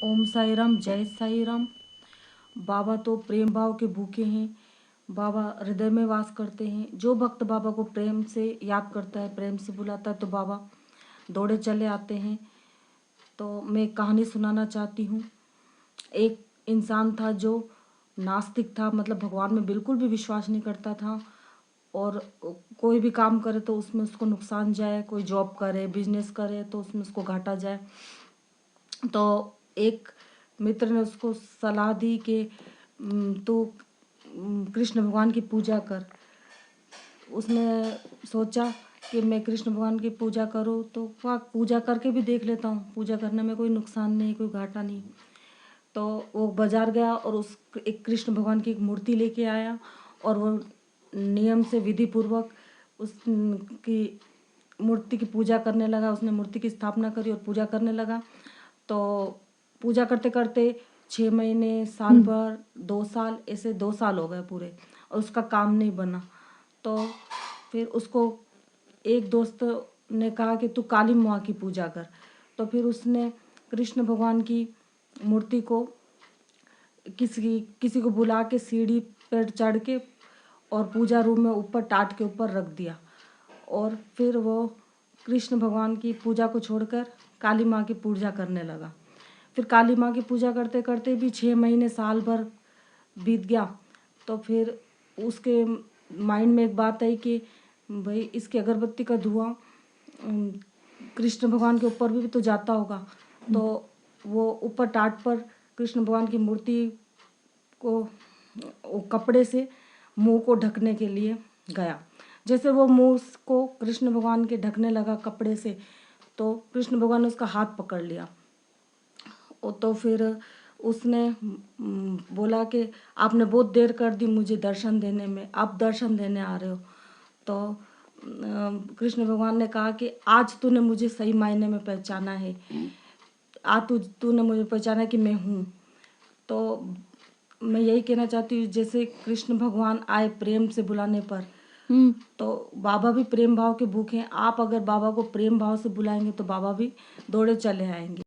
ओम साई राम, जय साई राम। बाबा तो प्रेम भाव के भूखे हैं। बाबा हृदय में वास करते हैं। जो भक्त बाबा को प्रेम से याद करता है, प्रेम से बुलाता है, तो बाबा दौड़े चले आते हैं। तो मैं एक कहानी सुनाना चाहती हूँ। एक इंसान था जो नास्तिक था, मतलब भगवान में बिल्कुल भी विश्वास नहीं करता था, और कोई भी काम करे तो उसमें उसको नुकसान जाए, कोई जॉब करे, बिजनेस करे तो उसमें उसको घाटा जाए। तो एक मित्र ने उसको सलाह दी कि तू कृष्ण भगवान की पूजा कर। उसने सोचा कि मैं कृष्ण भगवान की पूजा करूँ, तो वह पूजा करके भी देख लेता हूँ, पूजा करने में कोई नुकसान नहीं, कोई घाटा नहीं। तो वो बाजार गया और उस एक कृष्ण भगवान की एक मूर्ति लेके आया, और वो नियम से विधि पूर्वक उसकी मूर्ति की पूजा करने लगा। उसने मूर्ति की स्थापना करी और पूजा करने लगा। तो पूजा करते करते 6 महीने, साल भर, 2 साल, ऐसे 2 साल हो गए पूरे, और उसका काम नहीं बना। तो फिर उसको एक दोस्त ने कहा कि तू काली माँ की पूजा कर। तो फिर उसने कृष्ण भगवान की मूर्ति को किसी को बुला के सीढ़ी पर चढ़ के और पूजा रूम में ऊपर टाट के ऊपर रख दिया, और फिर वो कृष्ण भगवान की पूजा को छोड़कर काली माँ की पूजा करने लगा। फिर काली माँ की पूजा करते करते भी 6 महीने, साल भर बीत गया। तो फिर उसके माइंड में एक बात आई कि भाई इसके अगरबत्ती का धुआं कृष्ण भगवान के ऊपर भी तो जाता होगा। तो वो ऊपर टाट पर कृष्ण भगवान की मूर्ति को कपड़े से मुंह को ढकने के लिए गया। जैसे वो मुंह को कृष्ण भगवान के ढकने लगा कपड़े से, तो कृष्ण भगवान ने उसका हाथ पकड़ लिया। तो फिर उसने बोला कि आपने बहुत देर कर दी मुझे दर्शन देने में, आप दर्शन देने आ रहे हो। तो कृष्ण भगवान ने कहा कि आज तूने मुझे सही मायने में पहचाना है, आज तूने मुझे पहचाना कि मैं हूँ। तो मैं यही कहना चाहती हूँ, जैसे कृष्ण भगवान आए प्रेम से बुलाने पर, तो बाबा भी प्रेम भाव के भूखे हैं। आप अगर बाबा को प्रेम भाव से बुलाएंगे तो बाबा भी दौड़े चले आएंगे।